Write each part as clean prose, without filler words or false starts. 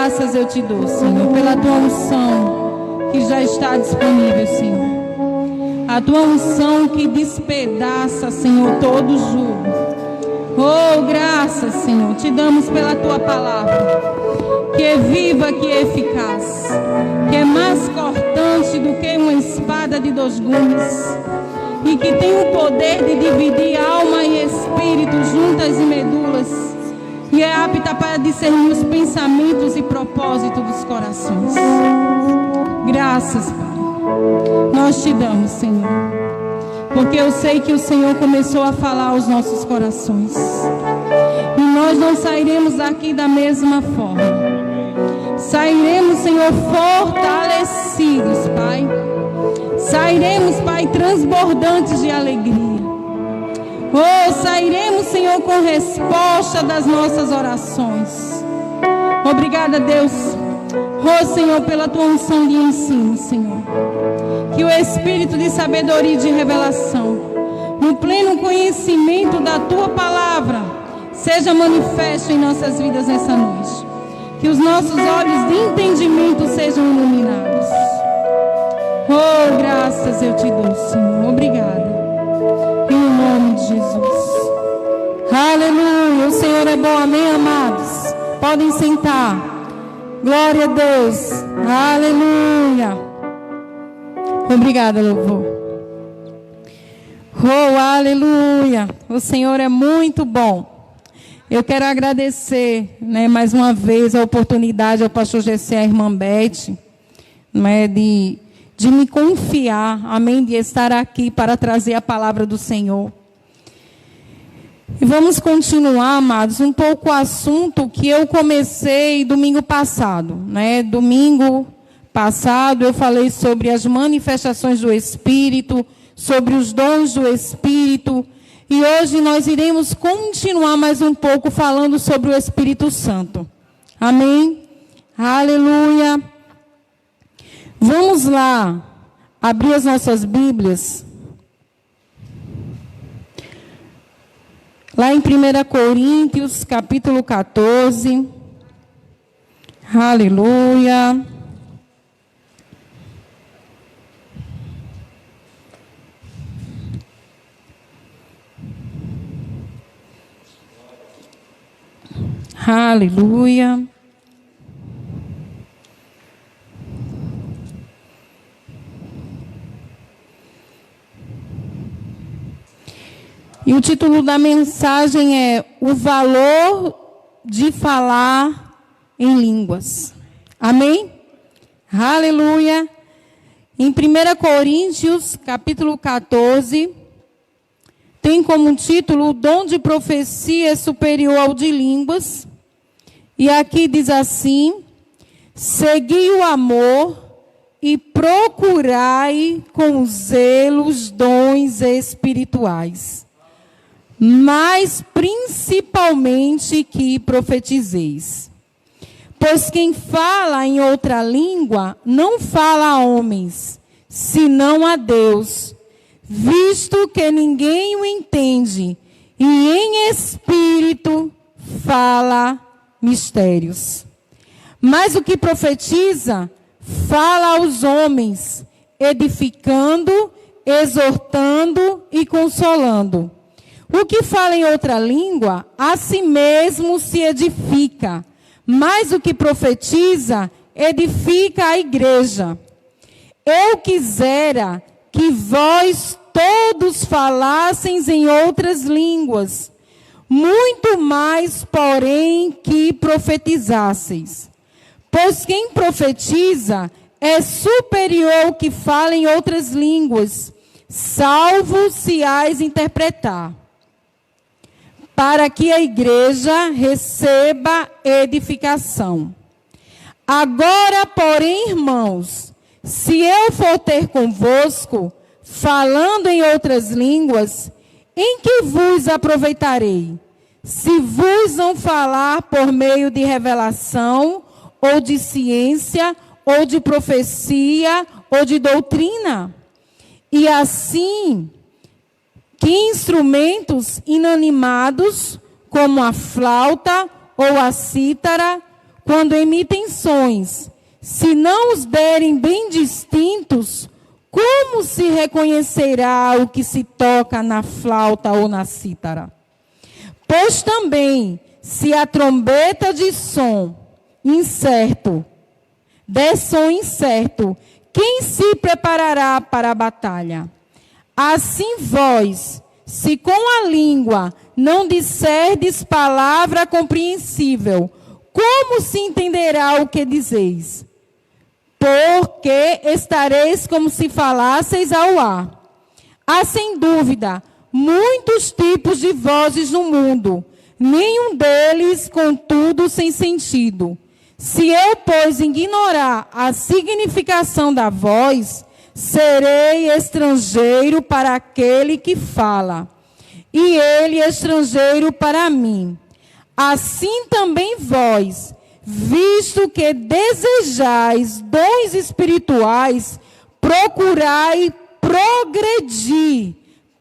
graças eu te dou, Senhor, pela tua unção que já está disponível, Senhor. A tua unção que despedaça, Senhor, todo jugo. Oh, graças, Senhor, te damos pela tua palavra, que é viva, que é eficaz, que é mais cortante do que uma espada de 2 gumes, e que tem o poder de dividir alma e espírito, juntas e medulas, e é apta para discernir os pensamentos e propósitos dos corações. Graças, Pai, nós te damos, Senhor, porque eu sei que o Senhor começou a falar aos nossos corações, e nós não sairemos daqui da mesma forma. Sairemos, Senhor, fortalecidos, Pai. Sairemos, Pai, transbordantes de alegria. Oh, sairemos, Senhor, com resposta das nossas orações. Obrigada, Deus. Oh, Senhor, pela tua unção de ensino, Senhor. Que o espírito de sabedoria e de revelação, no pleno conhecimento da tua palavra, seja manifesto em nossas vidas nessa noite. Que os nossos olhos de entendimento sejam iluminados. Oh, graças eu te dou, Senhor. Obrigada. Em nome de Jesus. Aleluia. O Senhor é bom. Amém, amados? Podem sentar. Glória a Deus. Aleluia. Obrigada, louvor. Oh, aleluia. O Senhor é muito bom. Eu quero agradecer, mais uma vez a oportunidade ao pastor Gessé e à irmã Beth, de me confiar, amém, de estar aqui para trazer a palavra do Senhor. E vamos continuar, amados, um pouco o assunto que eu comecei domingo passado. Domingo passado eu falei sobre as manifestações do Espírito, sobre os dons do Espírito. E hoje nós iremos continuar mais um pouco falando sobre o Espírito Santo. Amém? Aleluia. Vamos lá abrir as nossas Bíblias. Lá em 1 Coríntios, capítulo 14. Aleluia. Aleluia. E o título da mensagem é O Valor de Falar em Línguas. Amém? Aleluia. Em 1 Coríntios, capítulo 14, tem como título: O dom de profecia é superior ao de línguas. E aqui diz assim: segui o amor e procurai com zelo os dons espirituais, mas principalmente que profetizeis. Pois quem fala em outra língua não fala a homens, senão a Deus, visto que ninguém o entende, e em espírito fala mistérios. Mas o que profetiza, fala aos homens, edificando, exortando e consolando. O que fala em outra língua, a si mesmo se edifica, mas o que profetiza, edifica a igreja. Eu quisera que vós todos falasseis em outras línguas, muito mais, porém, que profetizasseis. Pois quem profetiza é superior ao que fala em outras línguas, salvo se as interpretar, para que a igreja receba edificação. Agora, porém, irmãos, se eu for ter convosco, falando em outras línguas, em que vos aproveitarei? Se vos não falar por meio de revelação, ou de ciência, ou de profecia, ou de doutrina? E assim, que instrumentos inanimados, como a flauta ou a cítara, quando emitem sons, se não os derem bem distintos, como se reconhecerá o que se toca na flauta ou na cítara? Pois também, se a trombeta de som incerto, der som incerto, quem se preparará para a batalha? Assim vós, se com a língua não disserdes palavra compreensível, como se entenderá o que dizeis? Porque estareis como se falasseis ao ar. Há sem dúvida muitos tipos de vozes no mundo, nenhum deles, contudo, sem sentido. Se eu, pois, ignorar a significação da voz, serei estrangeiro para aquele que fala, e ele estrangeiro para mim. Assim também vós, visto que desejais dons espirituais, procurai progredir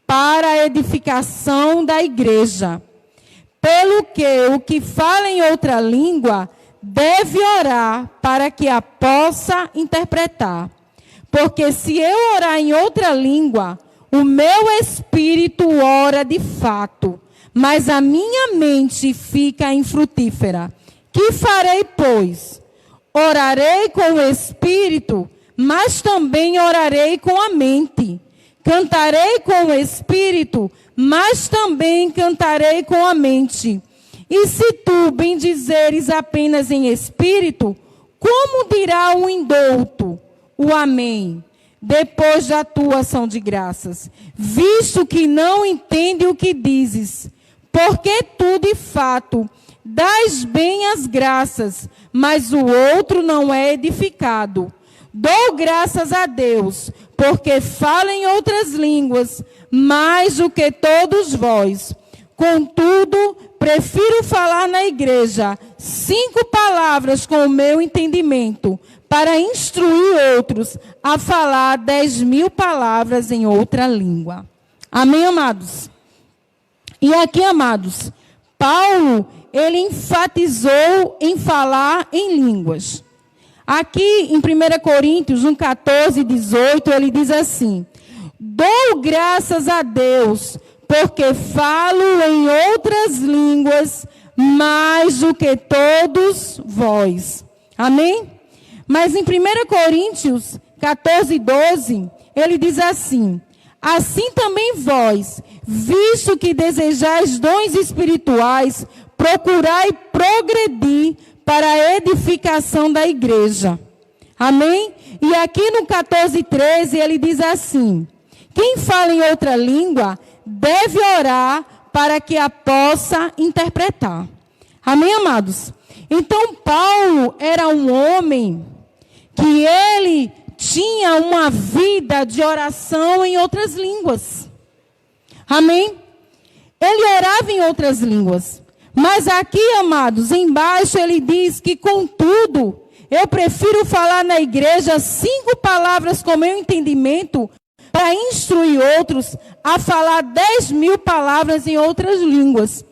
para a edificação da igreja. Pelo que o que fala em outra língua deve orar para que a possa interpretar. Porque se eu orar em outra língua, o meu espírito ora de fato, mas a minha mente fica infrutífera. Que farei, pois? Orarei com o espírito, mas também orarei com a mente. Cantarei com o espírito, mas também cantarei com a mente. E se tu bendizeres apenas em espírito, como dirá o indouto, o amém, depois da tua ação de graças, visto que não entende o que dizes? Porque tu, de fato, dás bem as graças, mas o outro não é edificado. Dou graças a Deus, porque falo em outras línguas, mais do que todos vós. Contudo, prefiro falar na igreja 5 palavras com o meu entendimento, para instruir outros a falar 10.000 palavras em outra língua. Amém, amados? E aqui, amados, Paulo, ele enfatizou em falar em línguas. Aqui em 1 Coríntios, no 14, 18, ele diz assim: dou graças a Deus, porque falo em outras línguas mais do que todos vós. Amém? Mas em 1 Coríntios 14, 12, ele diz assim: assim também vós, visto que desejais dons espirituais, procurai progredir para a edificação da igreja. Amém? E aqui no 14, 13, ele diz assim: quem fala em outra língua deve orar para que a possa interpretar. Amém, amados? Então, Paulo era um homem que ele tinha uma vida de oração em outras línguas. Amém? Ele orava em outras línguas. Mas aqui, amados, embaixo ele diz que, contudo, eu prefiro falar na igreja 5 palavras com meu entendimento para instruir outros a falar 10.000 palavras em outras línguas.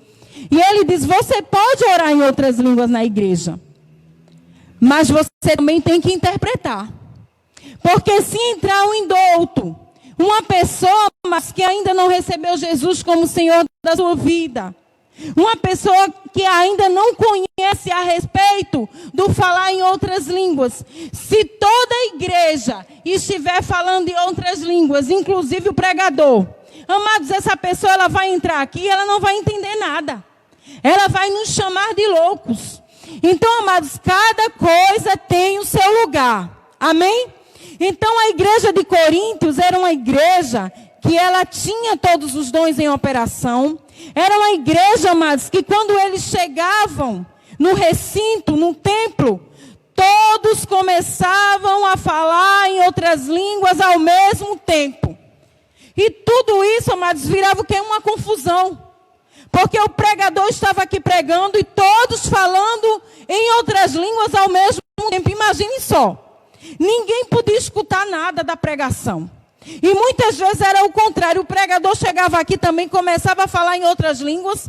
E ele diz, você pode orar em outras línguas na igreja, mas você também tem que interpretar. Porque se entrar um indouto, uma pessoa mas que ainda não recebeu Jesus como Senhor da sua vida, uma pessoa que ainda não conhece a respeito do falar em outras línguas, se toda a igreja estiver falando em outras línguas, inclusive o pregador, amados, essa pessoa ela vai entrar aqui e ela não vai entender nada. Ela vai nos chamar de loucos. Então, amados, cada coisa tem o seu lugar. Amém? Então, a igreja de Coríntios era uma igreja que ela tinha todos os dons em operação. Era uma igreja, amados, que quando eles chegavam no recinto, no templo, todos começavam a falar em outras línguas ao mesmo tempo. E tudo isso, amados, virava o quê? Uma confusão. Porque o pregador estava aqui pregando e todos falando em outras línguas ao mesmo tempo. Imaginem só. Ninguém podia escutar nada da pregação. E muitas vezes era o contrário. O pregador chegava aqui também, começava a falar em outras línguas.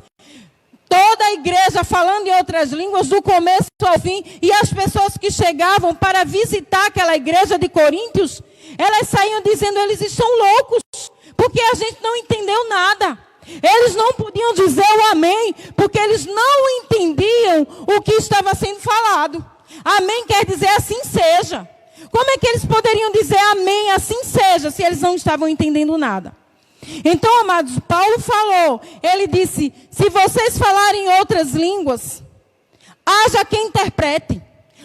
Toda a igreja falando em outras línguas, do começo ao fim. E as pessoas que chegavam para visitar aquela igreja de Coríntios, elas saíam dizendo: eles estão loucos, porque a gente não entendeu nada. Eles não podiam dizer o amém, porque eles não entendiam o que estava sendo falado. Amém quer dizer assim seja. Como é que eles poderiam dizer amém, assim seja, se eles não estavam entendendo nada? Então, amados, Paulo falou, ele disse: se vocês falarem outras línguas, haja quem interprete.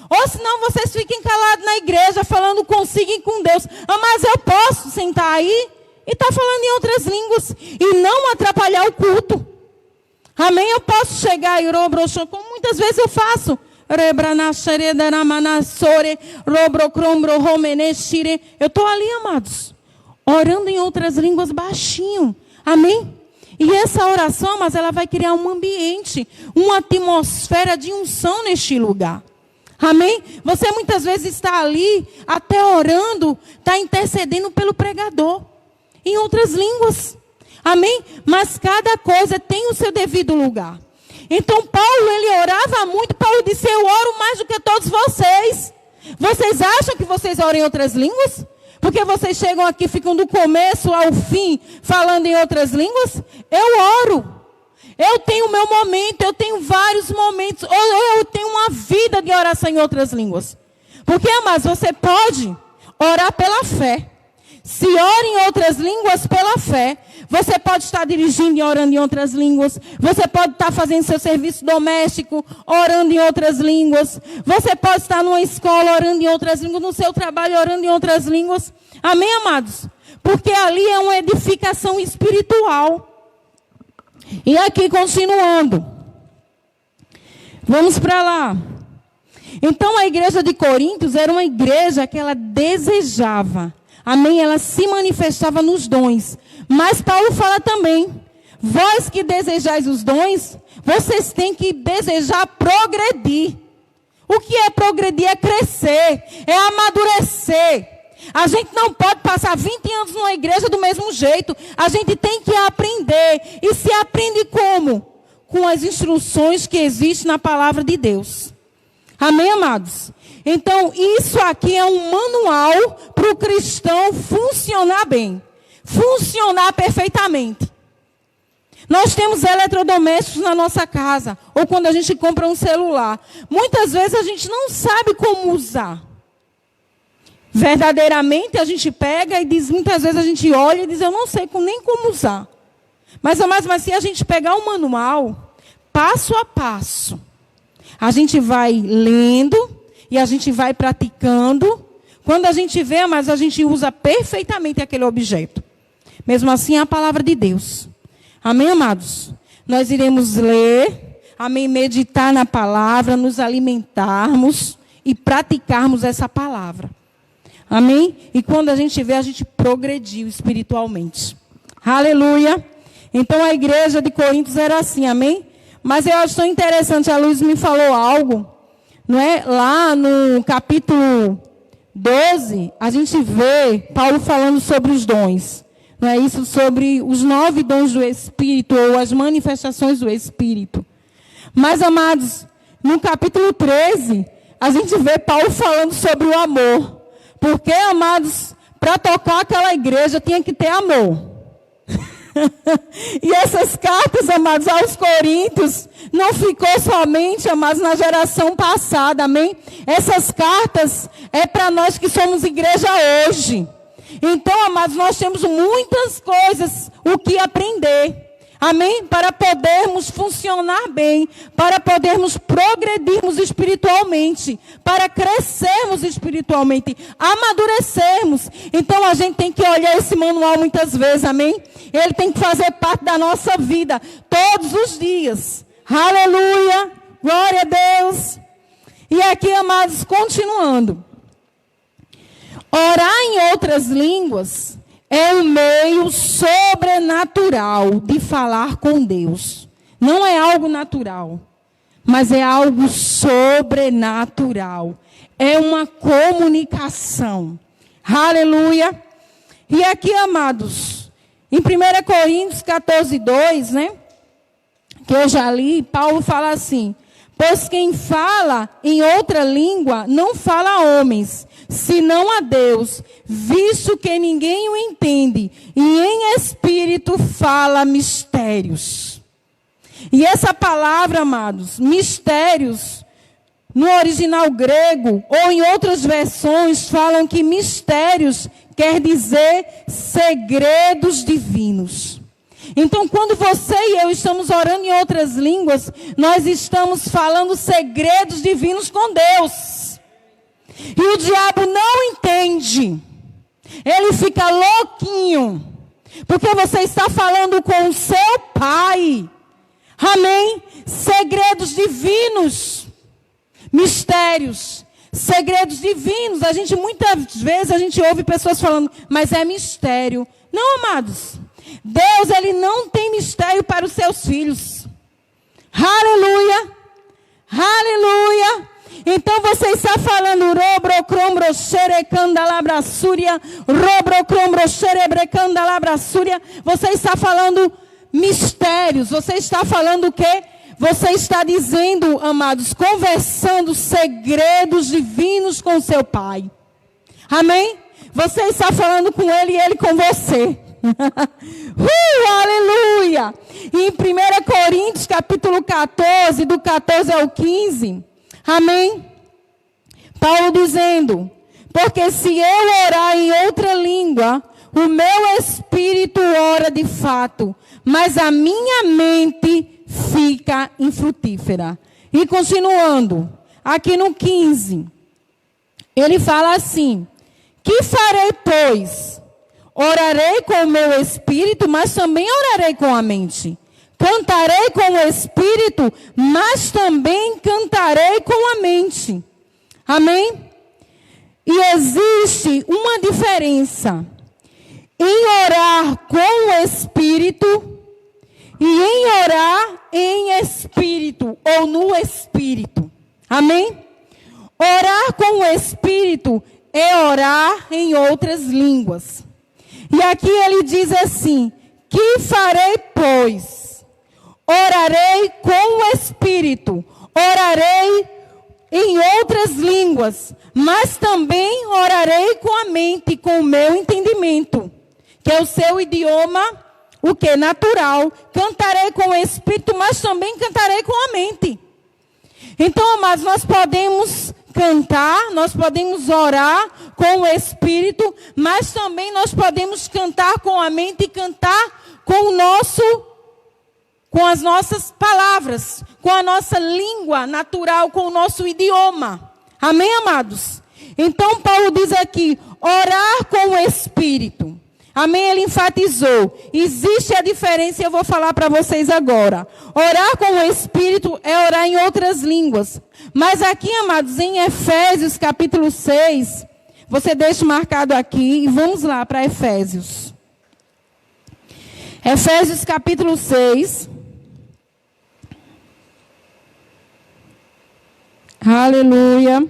Ou senão vocês fiquem calados na igreja, falando consigo e com Deus. Mas eu posso sentar aí e estar falando em outras línguas e não atrapalhar o culto. Amém? Eu posso chegar e como muitas vezes eu faço. Eu estou ali, amados, orando em outras línguas baixinho. Amém? E essa oração, mas ela vai criar um ambiente, uma atmosfera de unção neste lugar. Amém? Você muitas vezes está ali, até orando, está intercedendo pelo pregador, em outras línguas. Amém? Mas cada coisa tem o seu devido lugar. Então Paulo, ele orava muito. Paulo disse: eu oro mais do que todos vocês. Vocês acham que vocês oram em outras línguas? Porque vocês chegam aqui, ficam do começo ao fim, falando em outras línguas? Eu oro. Eu tenho o meu momento, eu tenho vários momentos. Ou eu tenho uma vida de oração em outras línguas. Porque, amados, você pode orar pela fé. Se ora em outras línguas pela fé, você pode estar dirigindo e orando em outras línguas. Você pode estar fazendo seu serviço doméstico, orando em outras línguas. Você pode estar numa escola orando em outras línguas, no seu trabalho orando em outras línguas. Amém, amados? Porque ali é uma edificação espiritual. E aqui, continuando. Vamos para lá. Então, a igreja de Coríntios era uma igreja que ela desejava. Amém? Ela se manifestava nos dons. Mas Paulo fala também: vós que desejais os dons, vocês têm que desejar progredir. O que é progredir? É crescer, é amadurecer. A gente não pode passar 20 anos numa igreja do mesmo jeito. A gente tem que aprender. E se aprende como? Com as instruções que existem na palavra de Deus. Amém, amados? Então, isso aqui é um manual para o cristão funcionar bem. Funcionar perfeitamente. Nós temos eletrodomésticos na nossa casa. Ou quando a gente compra um celular. Muitas vezes a gente não sabe como usar. Verdadeiramente a gente pega e diz, muitas vezes a gente olha e diz: eu não sei nem como usar. Mas se a gente pegar o manual, passo a passo, a gente vai lendo e a gente vai praticando. Quando a gente vê, mas a gente usa perfeitamente aquele objeto. Mesmo assim, é a palavra de Deus. Amém, amados? Nós iremos ler, amém, meditar na palavra, nos alimentarmos e praticarmos essa palavra. Amém? E quando a gente vê, a gente progrediu espiritualmente. Aleluia! Então a igreja de Coríntios era assim, amém? Mas eu acho tão interessante, a Luiz me falou algo, não é? Lá no capítulo 12, a gente vê Paulo falando sobre os dons. Não é isso? Sobre os 9 dons do Espírito, ou as manifestações do Espírito. Mas, amados, no capítulo 13, a gente vê Paulo falando sobre o amor. Porque, amados, para tocar aquela igreja tinha que ter amor. E essas cartas, amados, aos Coríntios, não ficou somente, amados, na geração passada, amém? Essas cartas é para nós que somos igreja hoje. Então, amados, nós temos muitas coisas o que aprender. Amém? Para podermos funcionar bem, para podermos progredirmos espiritualmente, para crescermos espiritualmente, amadurecermos. Então a gente tem que olhar esse manual muitas vezes, amém? Ele tem que fazer parte da nossa vida, todos os dias. Aleluia! Glória a Deus! E aqui, amados, continuando. Orar em outras línguas é um meio sobrenatural de falar com Deus. Não é algo natural, mas é algo sobrenatural. É uma comunicação. Aleluia. E aqui, amados, em 1 Coríntios 14, 2, né? que eu já li, Paulo fala assim: pois quem fala em outra língua não fala a homens, senão a Deus, visto que ninguém o entende, e em espírito fala mistérios. E essa palavra, amados, mistérios, no original grego, ou em outras versões, falam que mistérios quer dizer segredos divinos. Então, quando você e eu estamos orando em outras línguas, nós estamos falando segredos divinos com Deus. E o diabo não entende. Ele fica louquinho. Porque você está falando com o seu Pai. Amém? Segredos divinos. Mistérios. Segredos divinos. Muitas vezes a gente ouve pessoas falando, mas é mistério. Não, amados. Deus, Ele não tem mistério para os seus filhos. Aleluia. Aleluia. Então você está falando você está falando mistérios. Você está falando o quê? Você está dizendo, amados, conversando segredos divinos com seu Pai. Amém? Você está falando com Ele e Ele com você. Aleluia! E em 1 Coríntios capítulo 14, do 14 ao 15, amém? Paulo dizendo: porque se eu orar em outra língua, o meu espírito ora de fato, mas a minha mente fica infrutífera. E continuando, aqui no 15, ele fala assim: que farei, pois? Orarei com o meu espírito, mas também orarei com a mente. Cantarei com o espírito, mas também cantarei com a mente. Amém? E existe uma diferença em orar com o espírito e em orar em espírito ou no espírito. Amém? Orar com o espírito é orar em outras línguas. E aqui ele diz assim: que farei, pois? Orarei com o espírito, orarei em outras línguas, mas também orarei com a mente, com o meu entendimento, que é o seu idioma, o que? Natural. Cantarei com o espírito, mas também cantarei com a mente. Então, amados, nós podemos cantar, nós podemos orar com o espírito, mas também nós podemos cantar com a mente e cantar com as nossas palavras, com a nossa língua natural, com o nosso idioma. Amém, amados? Então, Paulo diz aqui, orar com o espírito. Amém? Ele enfatizou. Existe a diferença e eu vou falar para vocês agora. Orar com o espírito é orar em outras línguas. Mas aqui, amados, em Efésios capítulo 6, você deixa marcado aqui e vamos lá para Efésios. Efésios capítulo 6. Aleluia.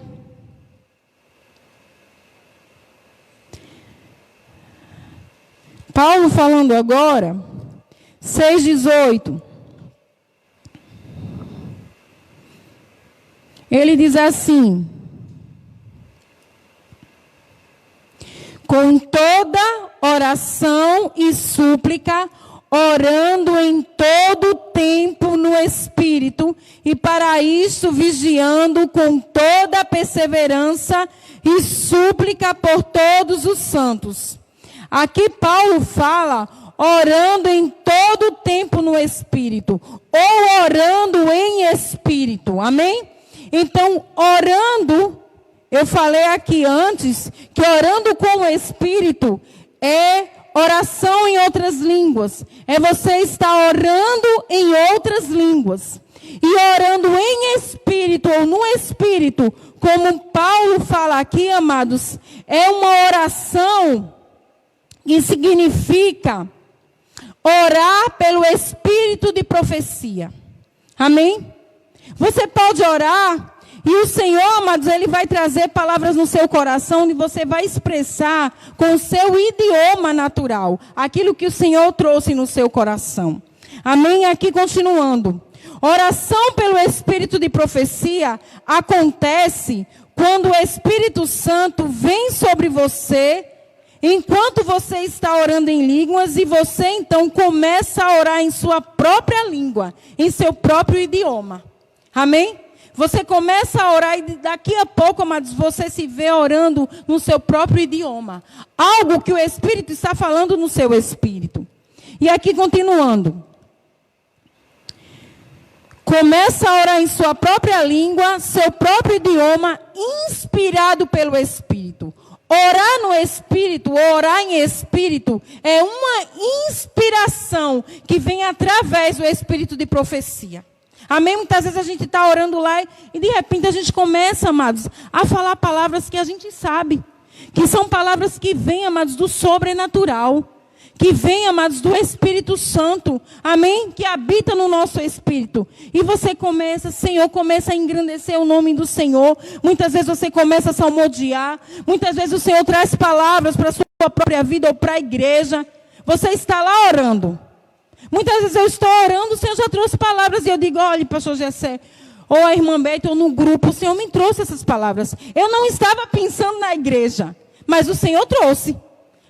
Paulo falando agora, 6,18. Ele diz assim: com toda oração e súplica, orando em todo tempo no Espírito, e para isso vigiando com toda perseverança e súplica por todos os santos. Aqui Paulo fala orando em todo tempo no Espírito, ou orando em Espírito, amém? Então, orando, eu falei aqui antes, que orando com o Espírito é oração em outras línguas. É você estar orando em outras línguas. E orando em Espírito ou no Espírito, como Paulo fala aqui, amados, é uma oração que significa orar pelo Espírito de profecia. Amém? Você pode orar e o Senhor, amados, Ele vai trazer palavras no seu coração e você vai expressar com o seu idioma natural aquilo que o Senhor trouxe no seu coração. Amém? Aqui continuando. Oração pelo espírito de profecia acontece quando o Espírito Santo vem sobre você, enquanto você está orando em línguas, e você então começa a orar em sua própria língua, em seu próprio idioma. Amém? Você começa a orar e daqui a pouco, amados, você se vê orando no seu próprio idioma. Algo que o Espírito está falando no seu espírito. E aqui continuando. Começa a orar em sua própria língua, seu próprio idioma, inspirado pelo Espírito. Orar no Espírito, orar em Espírito, é uma inspiração que vem através do Espírito de profecia. Amém? Muitas vezes a gente está orando lá e de repente a gente começa, amados, a falar palavras que a gente sabe. Que são palavras que vêm, amados, do sobrenatural. Que vem, amados, do Espírito Santo, amém? Que habita no nosso espírito. E você começa, Senhor, começa a engrandecer o nome do Senhor. Muitas vezes você começa a salmodiar. Muitas vezes o Senhor traz palavras para a sua própria vida ou para a igreja. Você está lá orando. Muitas vezes eu estou orando, o Senhor já trouxe palavras. E eu digo, olha, pastor Gessé, ou a irmã Beth, ou no grupo, o Senhor me trouxe essas palavras. Eu não estava pensando na igreja, mas o Senhor trouxe.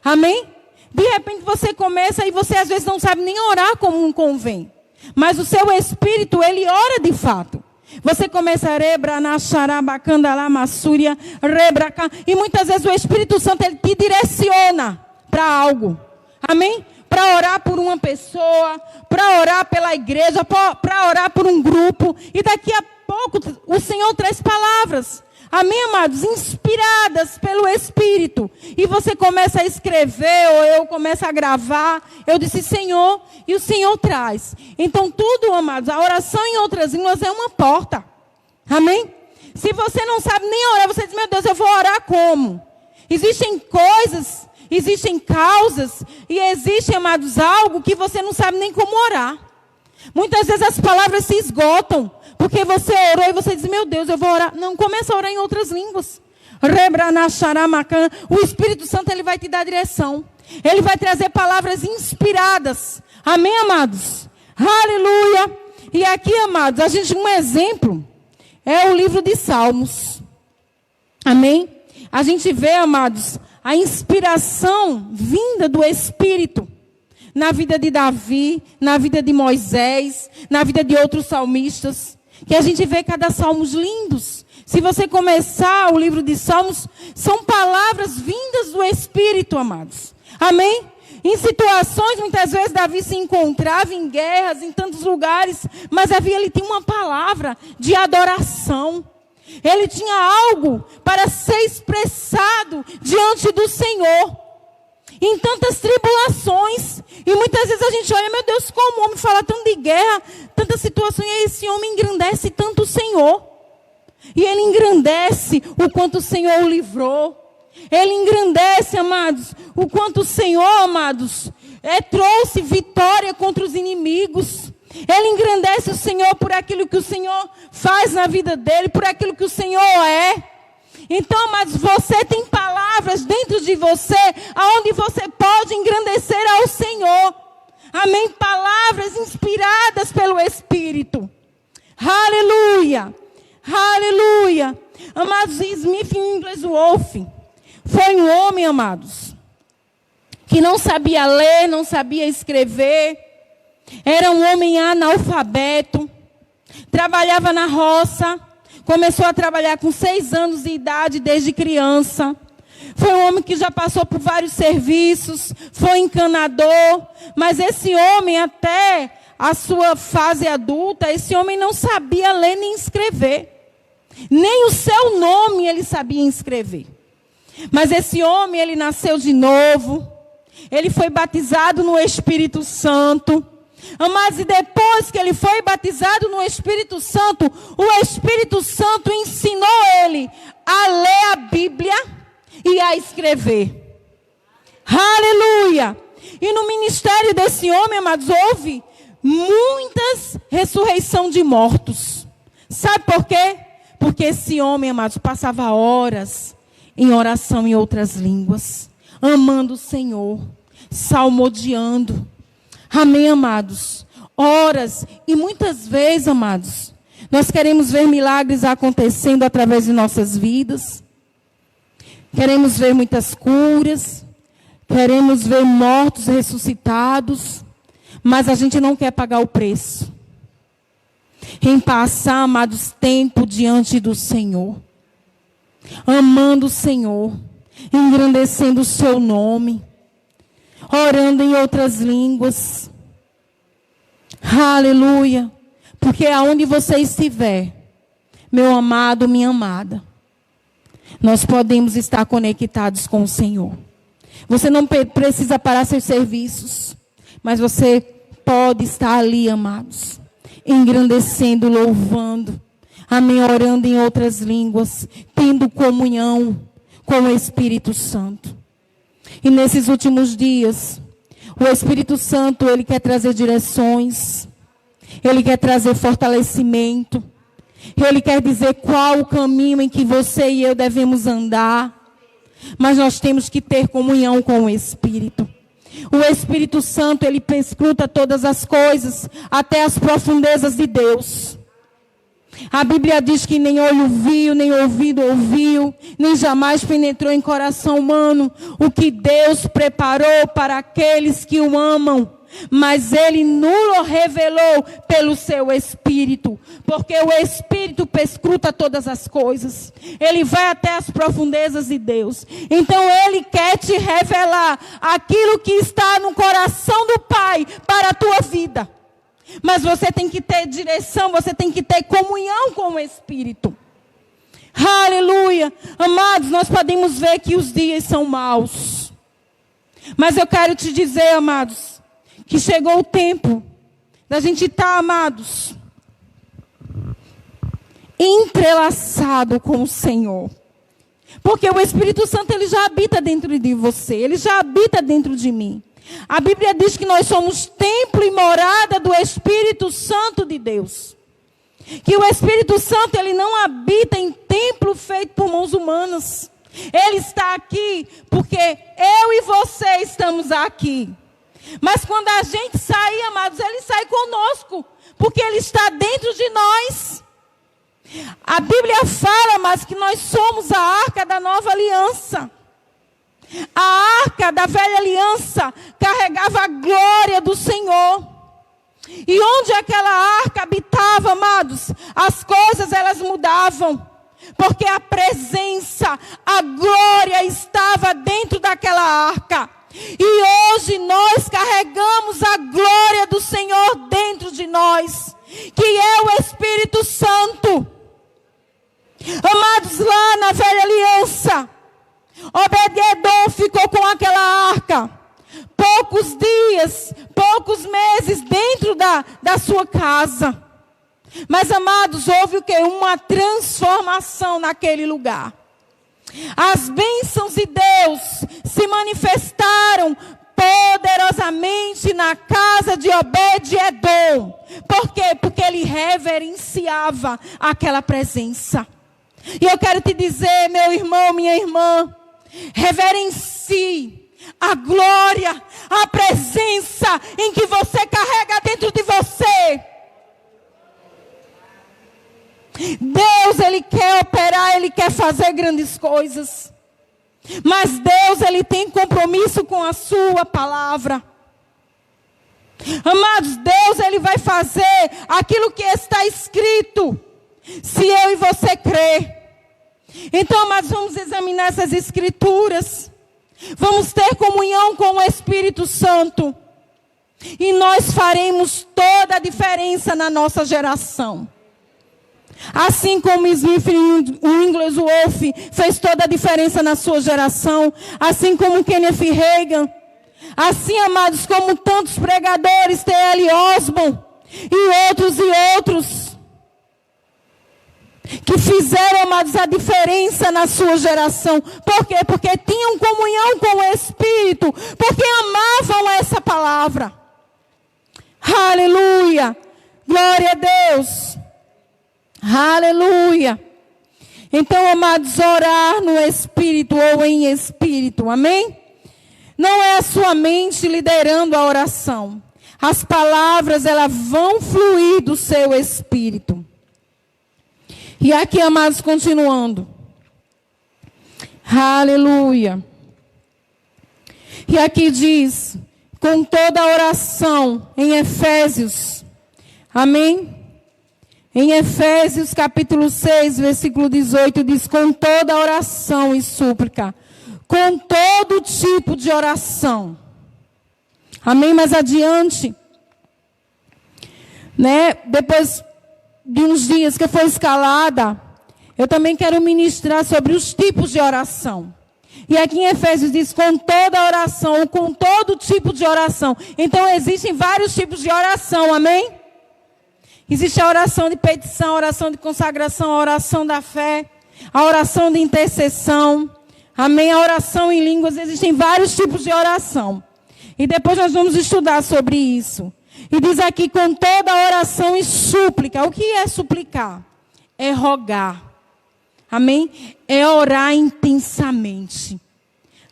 Amém? De repente você começa e você às vezes não sabe nem orar como convém. Mas o seu espírito, ele ora de fato. Você começa a e muitas vezes o Espírito Santo, ele te direciona para algo. Amém? Para orar por uma pessoa, para orar pela igreja, para orar por um grupo. E daqui a pouco o Senhor traz palavras. Amém, amados? Inspiradas pelo Espírito. E você começa a escrever, ou eu começo a gravar. Eu disse, Senhor, e o Senhor traz. Então tudo, amados, a oração em outras línguas é uma porta. Amém? Se você não sabe nem orar, você diz, meu Deus, eu vou orar como? Existem coisas, existem causas, e existe, amados, algo que você não sabe nem como orar. Muitas vezes as palavras se esgotam. Porque você orou e você diz, meu Deus, eu vou orar. Não, começa a orar em outras línguas. O Espírito Santo, ele vai te dar direção. Ele vai trazer palavras inspiradas. Amém, amados? Aleluia. E aqui, amados, um exemplo é o livro de Salmos. Amém? A gente vê, amados, a inspiração vinda do Espírito. Na vida de Davi, na vida de Moisés, na vida de outros salmistas. Que a gente vê cada salmos lindos. Se você começar o livro de Salmos, são palavras vindas do Espírito, amados. Amém? Em situações, muitas vezes, Davi se encontrava em guerras, em tantos lugares, mas Davi, ele tinha uma palavra de adoração. Ele tinha algo para ser expressado diante do Senhor. Em tantas tribulações. E muitas vezes a gente olha, meu Deus, como o homem fala tanto de guerra, tantas situações, e esse homem engrandece tanto o Senhor. E ele engrandece o quanto o Senhor o livrou. Ele engrandece, amados, o quanto o Senhor, amados, trouxe vitória contra os inimigos. Ele engrandece o Senhor por aquilo que o Senhor faz na vida dele, por aquilo que o Senhor é. Então, mas você tem palavras dentro de você, aonde você pode engrandecer ao Senhor. Amém? Palavras inspiradas pelo Espírito. Aleluia. Aleluia. Amados, Smith Wigglesworth foi um homem, amados, que não sabia ler, não sabia escrever. Era um homem analfabeto. Trabalhava na roça. Começou a trabalhar com 6 anos de idade, desde criança. Foi um homem que já passou por vários serviços, foi encanador. Mas esse homem, até a sua fase adulta, esse homem não sabia ler nem escrever. Nem o seu nome ele sabia escrever. Mas esse homem, ele nasceu de novo. Ele foi batizado no Espírito Santo. Mas e depois que ele foi batizado no Espírito Santo, o Espírito Santo ensinou ele a ler a Bíblia e a escrever. Aleluia! E no ministério desse homem, amados, houve muitas ressurreição de mortos. Sabe por quê? Porque esse homem, amados, passava horas em oração em outras línguas, amando o Senhor, salmodiando. Amém, amados? horas. E muitas vezes, amados, nós queremos ver milagres acontecendo através de nossas vidas. Queremos ver muitas curas. Queremos ver mortos ressuscitados. Mas a gente não quer pagar o preço em passar, amados, tempo diante do Senhor, amando o Senhor, engrandecendo o seu nome, orando em outras línguas. Aleluia. Porque aonde você estiver, meu amado, minha amada, nós podemos estar conectados com o Senhor. Você não precisa parar seus serviços, mas você pode estar ali, amados, engrandecendo, louvando, amém, orando em outras línguas, tendo comunhão com o Espírito Santo. E nesses últimos dias, o Espírito Santo, ele quer trazer direções, ele quer trazer fortalecimento, ele quer dizer qual o caminho em que você e eu devemos andar, mas nós temos que ter comunhão com o Espírito. O Espírito Santo, ele perscruta todas as coisas, até as profundezas de Deus. A Bíblia diz que nem olho viu, nem ouvido ouviu, nem jamais penetrou em coração humano o que Deus preparou para aqueles que o amam. Mas Ele nulo revelou pelo seu Espírito, porque o Espírito perscruta todas as coisas. Ele vai até as profundezas de Deus. Então Ele quer te revelar aquilo que está no coração do Pai para a tua vida. Mas você tem que ter direção, você tem que ter comunhão com o Espírito. Aleluia. Amados, nós podemos ver que os dias são maus. Mas eu quero te dizer, amados, que chegou o tempo da gente estar, amados, entrelaçado com o Senhor. Porque o Espírito Santo, ele já habita dentro de você, ele já habita dentro de mim. A Bíblia diz que nós somos templo e morada do Espírito Santo de Deus. Que o Espírito Santo, ele não habita em templo feito por mãos humanas. Ele está aqui porque eu e você estamos aqui. Mas quando a gente sair, amados, ele sai conosco, porque ele está dentro de nós. A Bíblia fala, mas que nós somos a arca da nova aliança. A arca da velha aliança carregava a glória do Senhor. E onde aquela arca habitava, amados, as coisas elas mudavam. Porque a presença, a glória estava dentro daquela arca. E hoje nós carregamos a glória do Senhor dentro de nós, que é o Espírito Santo. Amados, lá na velha aliança, Obed-edom ficou com aquela arca poucos dias, poucos meses dentro da sua casa. Mas, amados, houve o quê? Uma transformação naquele lugar. As bênçãos de Deus se manifestaram poderosamente na casa de Obed-edom. Por quê? Porque ele reverenciava aquela presença. E eu quero te dizer, meu irmão, minha irmã, reverencie a glória, a presença em que você carrega dentro de você. Deus, ele quer operar, ele quer fazer grandes coisas. Mas Deus, ele tem compromisso com a sua palavra. Amados, Deus, ele vai fazer aquilo que está escrito, se eu e você crer. Então, amados, vamos examinar essas escrituras. Vamos ter comunhão com o Espírito Santo. E nós faremos toda a diferença na nossa geração. Assim como Smith Wigglesworth fez toda a diferença na sua geração. Assim como Kenneth Hagin. Assim, amados, como tantos pregadores, T.L. Osborne e outros. Que fizeram, amados, a diferença na sua geração. Por quê? Porque tinham comunhão com o Espírito. Porque amavam essa palavra. Aleluia. Glória a Deus. Aleluia. Então, amados, orar no Espírito ou em Espírito. Amém? Não é a sua mente liderando a oração. As palavras, elas vão fluir do seu espírito. E aqui, amados, continuando. Aleluia. E aqui diz, com toda oração, em Efésios. Amém? Em Efésios capítulo 6, versículo 18, diz, com toda oração e súplica, com todo tipo de oração. Amém? Mais adiante, né? Depois de uns dias que foi escalada, eu também quero ministrar sobre os tipos de oração. E aqui em Efésios diz, com toda oração, com todo tipo de oração. Então existem vários tipos de oração, amém? Existe a oração de petição, a oração de consagração, a oração da fé, a oração de intercessão, amém? A oração em línguas, existem vários tipos de oração. E depois nós vamos estudar sobre isso. E diz aqui, com toda oração e súplica. O que é suplicar? É rogar. Amém? É orar intensamente.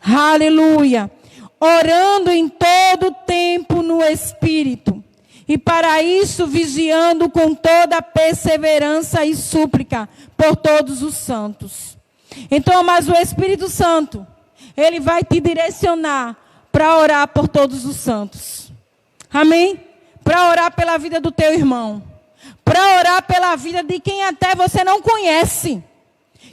Aleluia. Orando em todo tempo no Espírito. E para isso vigiando com toda perseverança e súplica por todos os santos. Então, mas o Espírito Santo, ele vai te direcionar para orar por todos os santos. Amém? Para orar pela vida do teu irmão. Para orar pela vida de quem até você não conhece.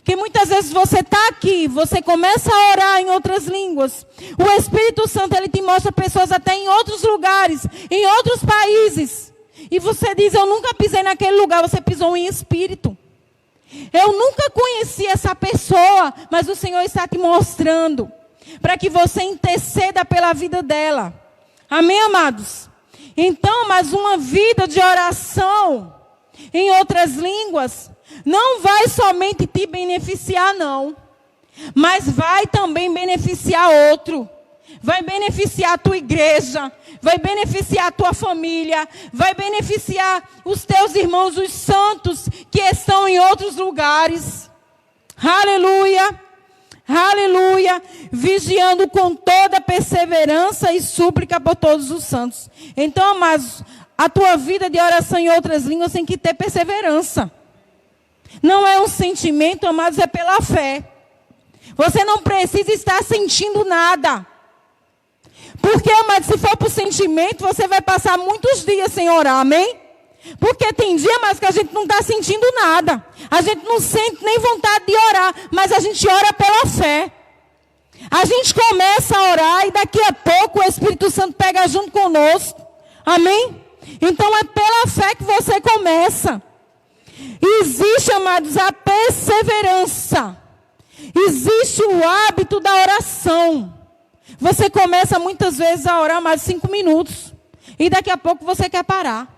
Que muitas vezes você está aqui, você começa a orar em outras línguas. O Espírito Santo, ele te mostra pessoas até em outros lugares, em outros países. E você diz, eu nunca pisei naquele lugar, você pisou em espírito. Eu nunca conheci essa pessoa, mas o Senhor está te mostrando. Para que você interceda pela vida dela. Amém, amados? Então, mas uma vida de oração em outras línguas não vai somente te beneficiar, não. Mas vai também beneficiar outro. Vai beneficiar a tua igreja. Vai beneficiar a tua família. Vai beneficiar os teus irmãos, os santos que estão em outros lugares. Aleluia. Aleluia. Vigiando com toda perseverança e súplica por todos os santos. Então, amados, a tua vida de oração em outras línguas tem que ter perseverança. Não é um sentimento, amados, é pela fé. Você não precisa estar sentindo nada. Porque, amados, se for por sentimento, você vai passar muitos dias sem orar, amém? Porque tem dia, mas que a gente não está sentindo nada. A gente não sente nem vontade de orar, mas a gente ora pela fé. A gente começa a orar e daqui a pouco o Espírito Santo pega junto conosco. Amém? Então é pela fé que você começa. Existe, amados, a perseverança. Existe o hábito da oração. Você começa muitas vezes a orar mais de 5 minutos. E daqui a pouco você quer parar.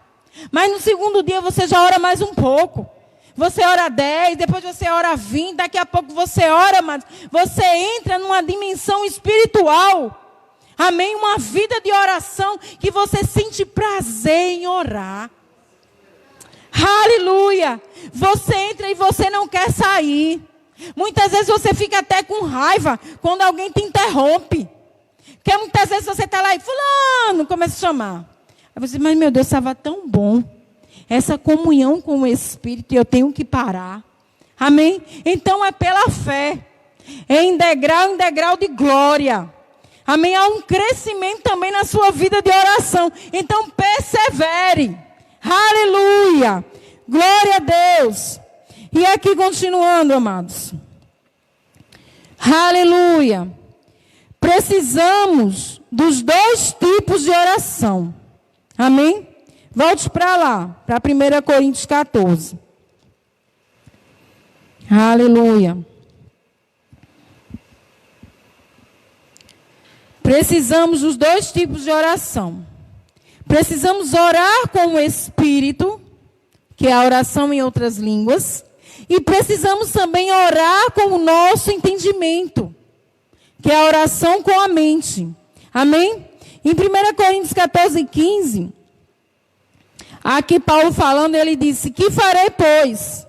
Mas no segundo dia você já ora mais um pouco. Você ora 10, depois você ora 20, daqui a pouco você ora, mas você entra numa dimensão espiritual. Amém? Uma vida de oração que você sente prazer em orar. Aleluia! Você entra e você não quer sair. Muitas vezes você fica até com raiva quando alguém te interrompe. Porque muitas vezes você está lá e fulano começa a chamar. Aí você diz, mas meu Deus, estava tão bom. Essa comunhão com o Espírito, eu tenho que parar. Amém? Então é pela fé. É em degrau de glória. Amém? Há um crescimento também na sua vida de oração. Então persevere. Aleluia. Glória a Deus. E aqui continuando, amados. Aleluia. Precisamos dos 2 tipos de oração. Amém? Volte para lá, para 1 Coríntios 14. Aleluia. Precisamos dos 2 tipos de oração. Precisamos orar com o Espírito, que é a oração em outras línguas. E precisamos também orar com o nosso entendimento, que é a oração com a mente. Amém? Em 1 Coríntios 14, 15, aqui Paulo falando, ele disse, que farei, pois?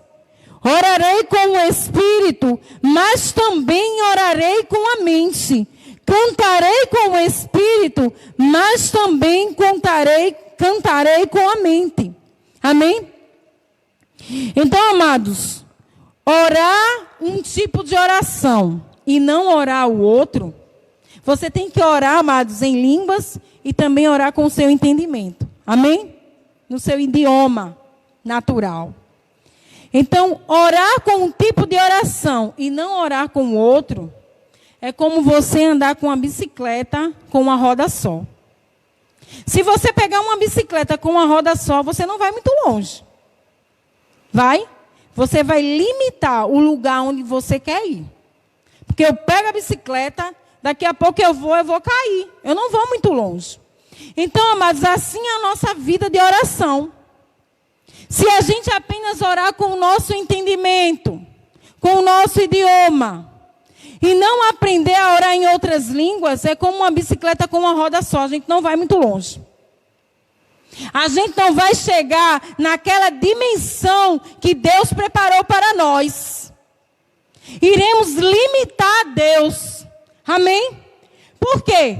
Orarei com o Espírito, mas também orarei com a mente. cantarei com o espírito, mas também cantarei com a mente. Amém? Então, amados, orar um tipo de oração e não orar o outro, você tem que orar, amados, em línguas e também orar com o seu entendimento. Amém? No seu idioma natural. Então, orar com um tipo de oração e não orar com o outro, é como você andar com uma bicicleta com uma roda só. Se você pegar uma bicicleta com uma roda só, você não vai muito longe. Vai? Você vai limitar o lugar onde você quer ir. Porque eu pego a bicicleta, daqui a pouco eu vou cair. Eu não vou muito longe. Então, amados, assim é a nossa vida de oração. Se a gente apenas orar com o nosso entendimento, com o nosso idioma, e não aprender a orar em outras línguas, é como uma bicicleta com uma roda só. A gente não vai muito longe. A gente não vai chegar naquela dimensão que Deus preparou para nós. Iremos limitar a Deus. Amém? Por quê?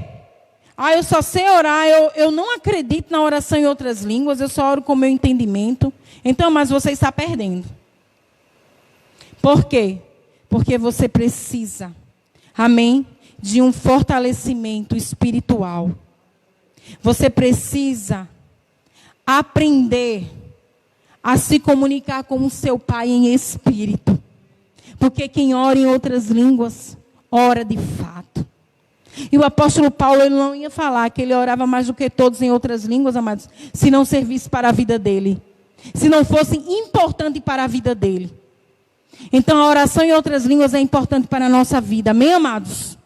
Eu só sei orar, eu não acredito na oração em outras línguas, eu só oro com o meu entendimento. Então, mas você está perdendo. Por quê? Porque você precisa, amém, de um fortalecimento espiritual. Você precisa aprender a se comunicar com o seu Pai em espírito. Porque quem ora em outras línguas, ora de fato. E o apóstolo Paulo, ele não ia falar que ele orava mais do que todos em outras línguas, amados, se não servisse para a vida dele. Se não fosse importante para a vida dele. Então, a oração em outras línguas é importante para a nossa vida. Amém, amados?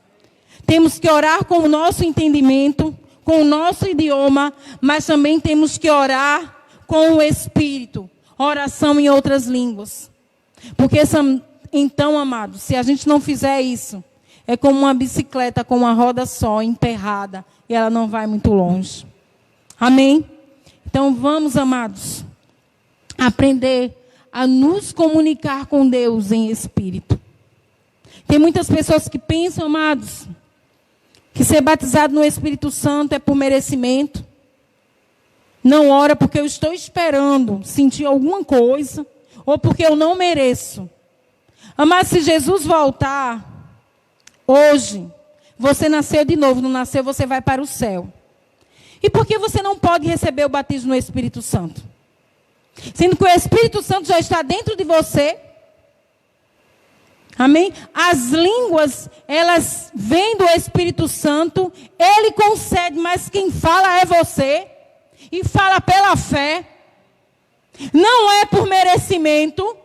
Temos que orar com o nosso entendimento, com o nosso idioma, mas também temos que orar com o Espírito. Oração em outras línguas. Porque, então, amados, se a gente não fizer isso, é como uma bicicleta com uma roda só, emperrada, e ela não vai muito longe. Amém? Então, vamos, amados, aprender a nos comunicar com Deus em espírito. Tem muitas pessoas que pensam, amados, que ser batizado no Espírito Santo é por merecimento. Não ora porque eu estou esperando sentir alguma coisa, ou porque eu não mereço. Mas se Jesus voltar hoje, você nasceu de novo, não nasceu, você vai para o céu. E por que você não pode receber o batismo no Espírito Santo? Sendo que o Espírito Santo já está dentro de você. Amém? As línguas, elas vêm do Espírito Santo. Ele concede, mas quem fala é você. E fala pela fé. Não é por merecimento.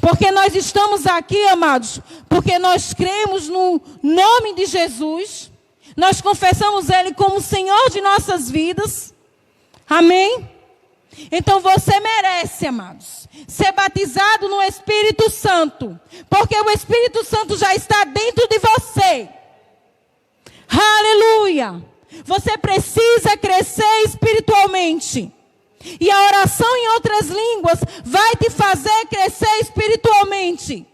Porque nós estamos aqui, amados, porque nós cremos no nome de Jesus. Nós confessamos Ele como Senhor de nossas vidas. Amém? Então você merece, amados, ser batizado no Espírito Santo. Porque o Espírito Santo já está dentro de você. Aleluia! Você precisa crescer espiritualmente. E a oração em outras línguas vai te fazer crescer espiritualmente.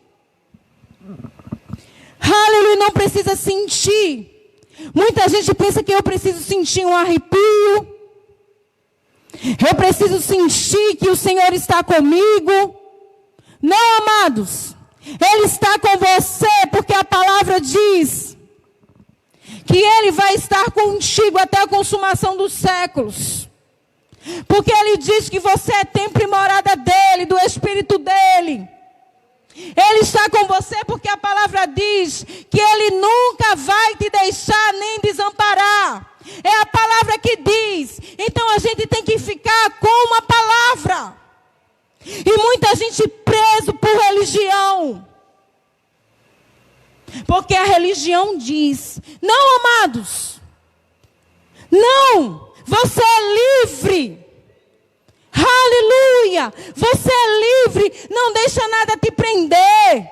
Aleluia, não precisa sentir. Muita gente pensa que eu preciso sentir um arrepio. Eu preciso sentir que o Senhor está comigo. Não, amados. Ele está com você porque a palavra diz que Ele vai estar contigo até a consumação dos séculos. Porque Ele diz que você é templo e morada dEle, do Espírito dEle. Ele está com você porque a palavra diz que Ele nunca vai te deixar nem desamparar. É a palavra que diz. Então a gente tem que ficar com uma palavra. E muita gente preso por religião. Porque a religião diz: não, amados, não, você é livre. Aleluia, você é livre. Não deixa nada te prender.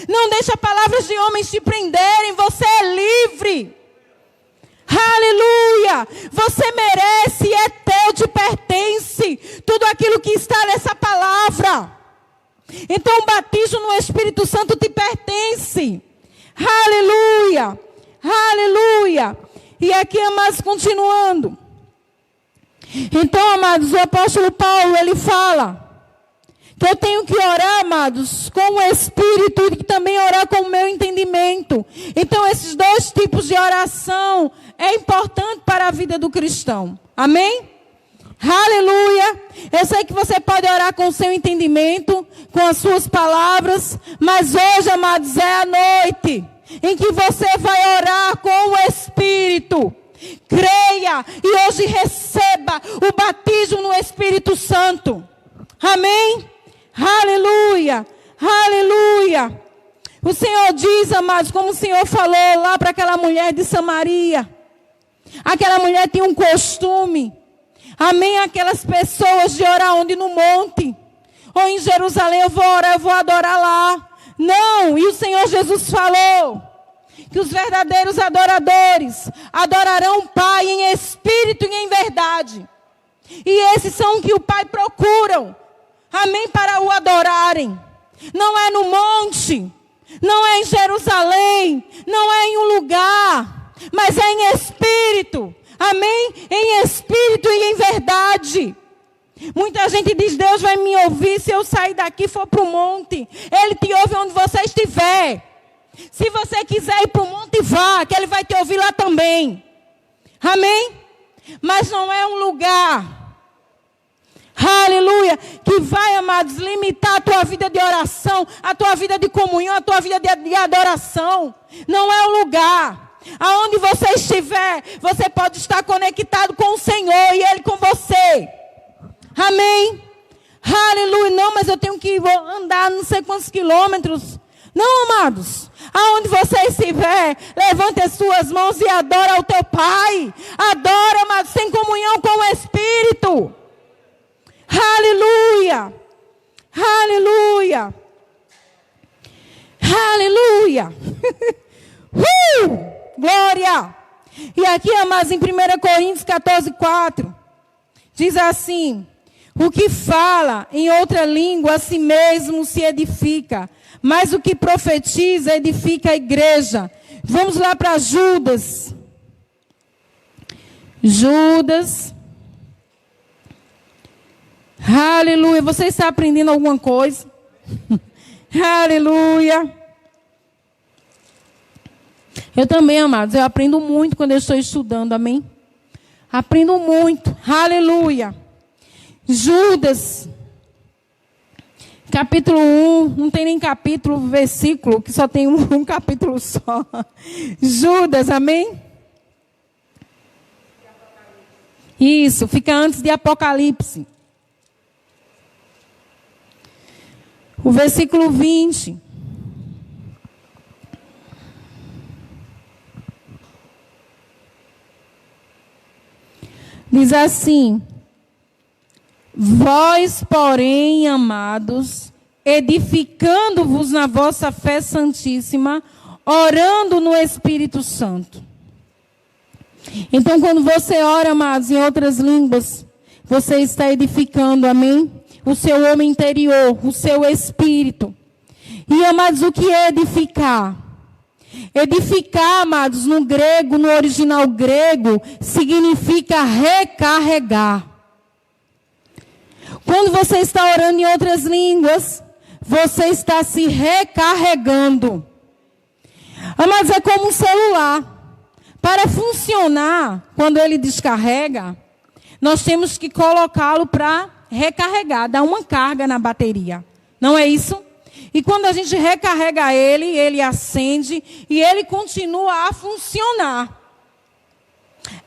Não deixa palavras de homens te prenderem. Você é livre. Aleluia, você merece, é teu, te pertence. Tudo aquilo que está nessa palavra. Então o batismo no Espírito Santo te pertence. Aleluia. E aqui, amados, continuando. Então, amados, o apóstolo Paulo, ele fala que eu tenho que orar, amados, com o Espírito e também orar com o meu entendimento. Então, esses dois tipos de oração é importante para a vida do cristão. Amém? Aleluia! Eu sei que você pode orar com o seu entendimento, com as suas palavras, mas hoje, amados, é a noite em que você vai orar com o Espírito. Creia e hoje receba o batismo no Espírito Santo. Amém? Aleluia! Aleluia! O Senhor diz, amados, como o Senhor falou lá para aquela mulher de Samaria. Aquela mulher tinha um costume. Amém? Aquelas pessoas de orar onde? No monte. Ou em Jerusalém, eu vou orar, eu vou adorar lá. Não, e o Senhor Jesus falou que os verdadeiros adoradores adorarão o Pai em espírito e em verdade. E esses são que o Pai procuram. Amém? Para o adorarem. Não é no monte, não é em Jerusalém, não é em um lugar, mas é em espírito. Amém? Em espírito e em verdade. Muita gente diz, Deus vai me ouvir se eu sair daqui e for para o monte. Ele te ouve onde você estiver. Se você quiser ir para o monte, vá, que Ele vai te ouvir lá também. Amém? Mas não é um lugar, aleluia, que vai, amados, limitar a tua vida de oração, a tua vida de comunhão, a tua vida de adoração. Não é um lugar. Aonde você estiver, você pode estar conectado com o Senhor e Ele com você. Amém? Aleluia. Não, mas eu tenho que andar não sei quantos quilômetros. Não, amados. Aonde você estiver, levante as suas mãos e adora ao teu Pai. Adora, amados, tem comunhão com o Espírito. Aleluia. Aleluia. Aleluia. Glória! E aqui, amados, em 1 Coríntios 14:4, diz assim: o que fala em outra língua a si mesmo se edifica, mas o que profetiza edifica a igreja. Vamos lá para Judas. Judas. Aleluia. Você está aprendendo alguma coisa? Aleluia. Eu também, amados, eu aprendo muito quando eu estou estudando, amém? Aprendo muito, aleluia. Judas, capítulo 1, não tem nem capítulo, versículo, que só tem um capítulo só. Judas, amém? Isso, fica antes de Apocalipse. O versículo 20. Diz assim: vós, porém, amados, edificando-vos na vossa fé santíssima, orando no Espírito Santo. Então, quando você ora, amados, em outras línguas, você está edificando, amém? O seu homem interior, o seu espírito. E, amados, o que é edificar? Edificar, amados, no grego, no original grego, significa recarregar. Quando você está orando em outras línguas, você está se recarregando. Amados, é como um celular. Para funcionar, quando ele descarrega, nós temos que colocá-lo para recarregar, dar uma carga na bateria. Não é isso? E quando a gente recarrega ele, ele acende e ele continua a funcionar.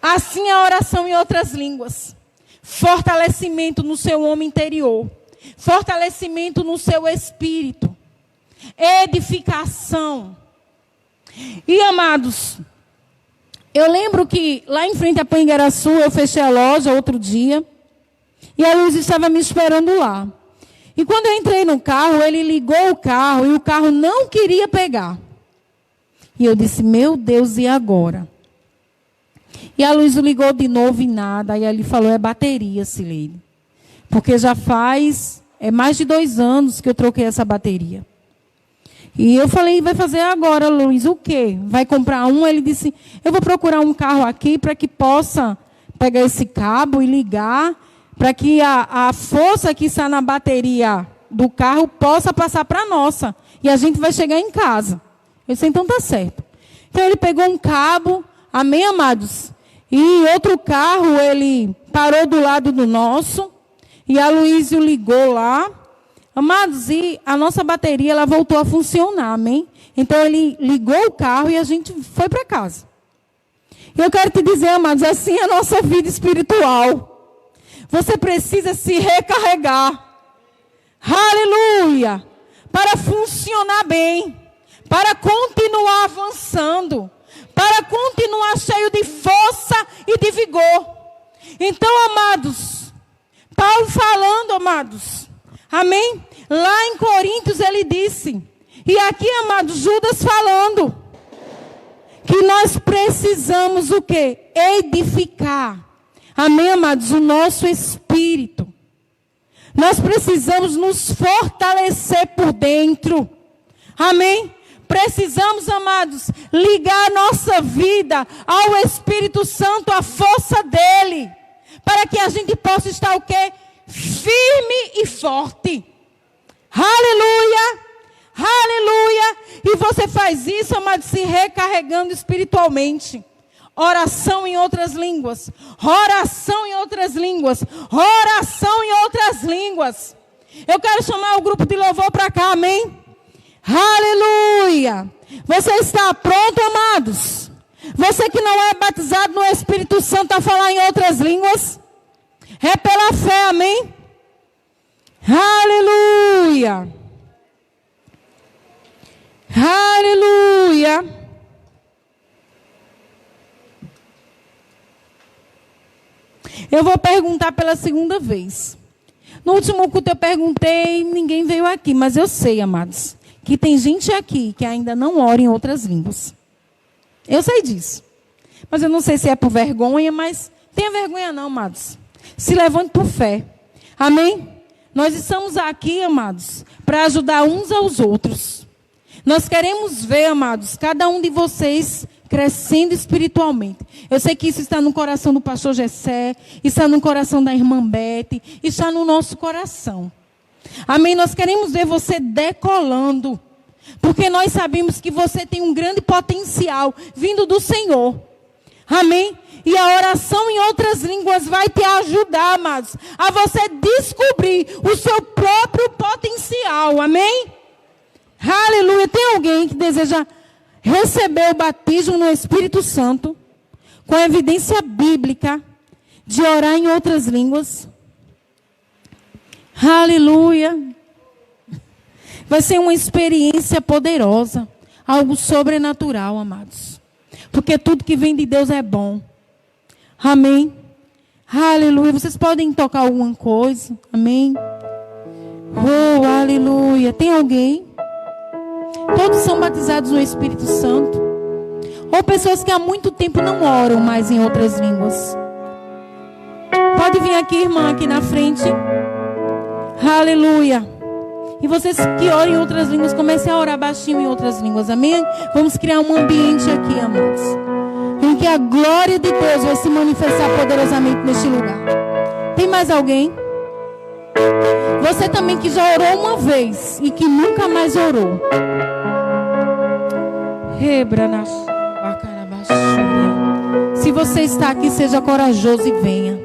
Assim a oração em outras línguas. Fortalecimento no seu homem interior. Fortalecimento no seu espírito. Edificação. E, amados, eu lembro que lá em frente à Pangueraçu eu fechei a loja outro dia. E a Luz estava me esperando lá. E quando eu entrei no carro, ele ligou o carro e o carro não queria pegar. E eu disse, meu Deus, e agora? E a Luz ligou de novo e nada. Aí ele falou, é bateria, Cileide. Porque já faz mais de 2 anos que eu troquei essa bateria. E eu falei, vai fazer agora, Luiz, o quê? Vai comprar um? Ele disse, eu vou procurar um carro aqui para que possa pegar esse cabo e ligar, para que a força que está na bateria do carro possa passar para a nossa. E a gente vai chegar em casa. Eu disse, então tá certo. Então ele pegou um cabo, amém, amados? E outro carro, ele parou do lado do nosso, e a Luísio ligou lá. Amados, e a nossa bateria, ela voltou a funcionar, amém? Então ele ligou o carro e a gente foi para casa. E eu quero te dizer, amados, assim é a nossa vida espiritual. Você precisa se recarregar. Aleluia! Para funcionar bem, para continuar avançando, para continuar cheio de força e de vigor. Então, amados, Paulo falando, amados, amém? Lá em Coríntios ele disse, e aqui, amados, Judas falando, que nós precisamos o quê? Edificar, amém, amados, o nosso espírito. Nós precisamos nos fortalecer por dentro. Amém? Precisamos, amados, ligar nossa vida ao Espírito Santo, à força dele. Para que a gente possa estar o quê? Firme e forte. Aleluia! Aleluia! E você faz isso, amados, se recarregando espiritualmente. Oração em outras línguas. Oração em outras línguas. Oração em outras línguas. Eu quero chamar o grupo de louvor para cá, amém? Aleluia! Você está pronto, amados? Você que não é batizado no Espírito Santo a falar em outras línguas? É pela fé, amém? Aleluia! Aleluia! Eu vou perguntar pela segunda vez. No último culto eu perguntei, ninguém veio aqui, mas eu sei, amados, que tem gente aqui que ainda não ora em outras línguas. Eu sei disso. Mas eu não sei se é por vergonha, mas tenha vergonha não, amados. Se levante por fé. Amém? Nós estamos aqui, amados, para ajudar uns aos outros. Nós queremos ver, amados, cada um de vocês crescendo espiritualmente. Eu sei que isso está no coração do pastor Gessé, está no coração da irmã Bete, está no nosso coração. Amém? Nós queremos ver você decolando, porque nós sabemos que você tem um grande potencial vindo do Senhor. Amém? E a oração em outras línguas vai te ajudar, amados, a você descobrir o seu próprio potencial. Amém? Aleluia. Tem alguém que deseja receber o batismo no Espírito Santo, com evidência bíblica, de orar em outras línguas? Aleluia. Vai ser uma experiência poderosa, algo sobrenatural, amados. Porque tudo que vem de Deus é bom. Amém. Aleluia. Vocês podem tocar alguma coisa? Amém. Oh, aleluia. Tem alguém? Todos são batizados no Espírito Santo. Ou pessoas que há muito tempo não oram mais em outras línguas. Pode vir aqui, irmã, aqui na frente. Aleluia. E vocês que oram em outras línguas, comecem a orar baixinho em outras línguas. Amém? Vamos criar um ambiente aqui, amados, em que a glória de Deus vai se manifestar poderosamente neste lugar. Tem mais alguém? Você também que já orou uma vez e que nunca mais orou. Se você está aqui, seja corajoso e venha.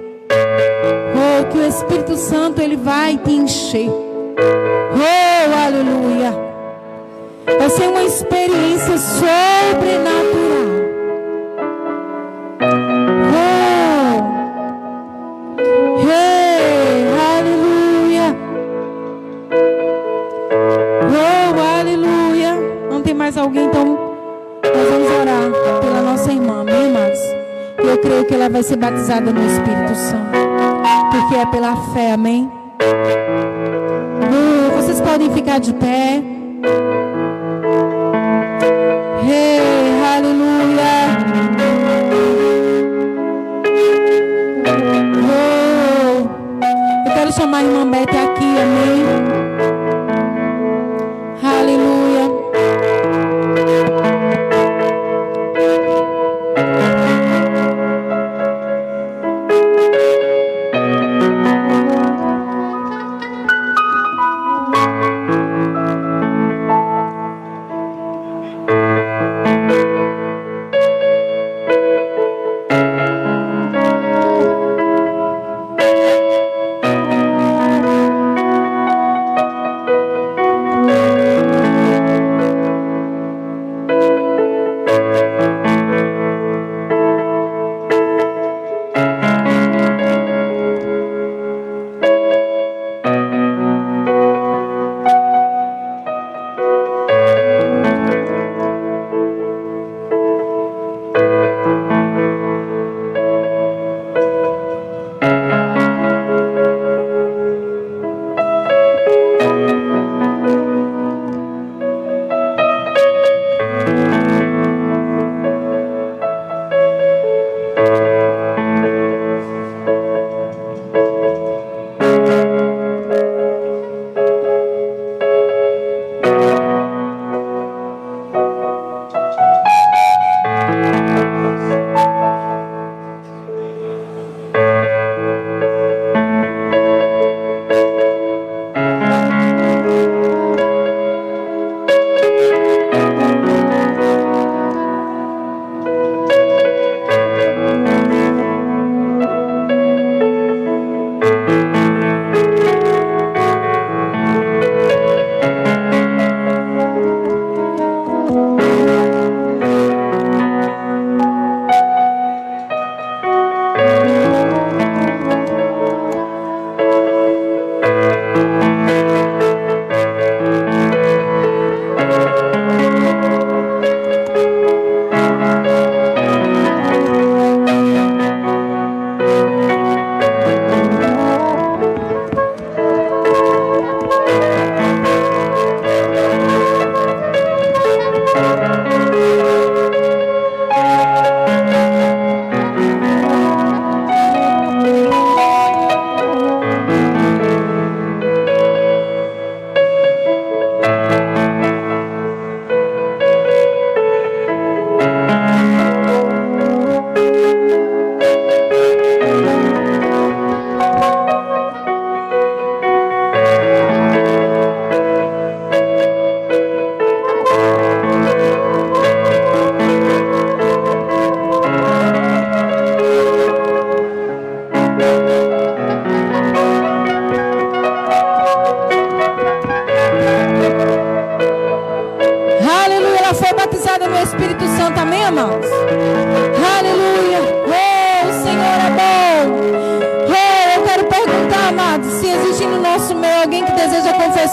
Oh, que o Espírito Santo, ele vai te encher. Oh, aleluia. Vai ser uma experiência sobrenatural. Oh, hey, aleluia. Oh, aleluia. Não tem mais alguém, então nós vamos orar pela nossa irmã, amém, amados? E eu creio que ela vai ser batizada no Espírito Santo, porque é pela fé, amém? Vocês podem ficar de pé. Hey, aleluia. Oh, eu quero chamar a irmã Bete aqui, amém? Aleluia.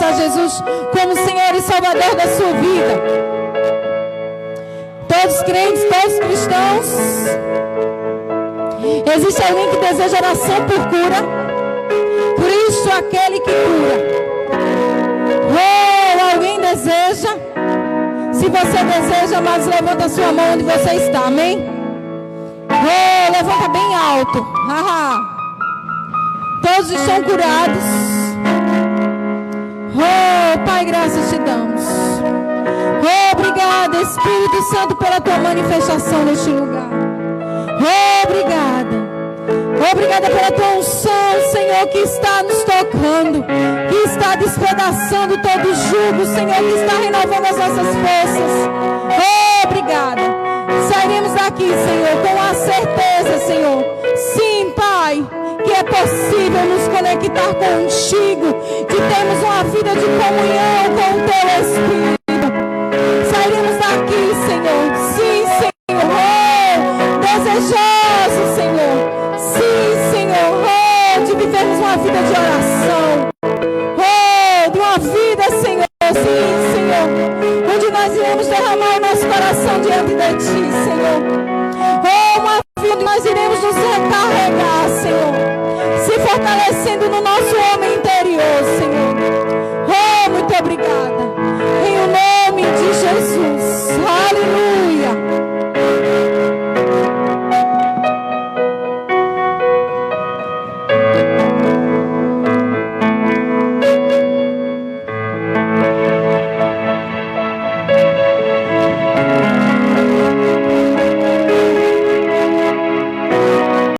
a Jesus como Senhor e Salvador da sua vida. Todos crentes, todos cristãos. Existe alguém que deseja oração por cura? Cristo, aquele que cura. Oh, alguém deseja? Se você deseja, mas levanta a sua mão onde você está, amém? Oh, levanta bem alto. Todos estão curados. Oh, Pai, graças te damos. Oh, obrigada, Espírito Santo, pela tua manifestação neste lugar. Oh, obrigada. Obrigada pela tua unção, Senhor, que está nos tocando, que está despedaçando todo jugo, Senhor, que está renovando as nossas forças. Oh, obrigada. Sairemos daqui, Senhor, com a certeza, Senhor. Sim, Pai, que é possível nos conectar contigo, que temos uma vida de comunhão com o teu Espírito. Sairemos daqui, Senhor. Sim, Senhor. Oh, desejoso, Senhor. Sim, Senhor. Oh, de vivermos uma vida de oração. Oh, de uma vida, Senhor. Sim, Senhor. Onde nós iremos derramar o nosso coração diante de Ti, Senhor. Oh, uma vida onde nós iremos nos recarregar, Senhor. Se fortalecendo no nosso homem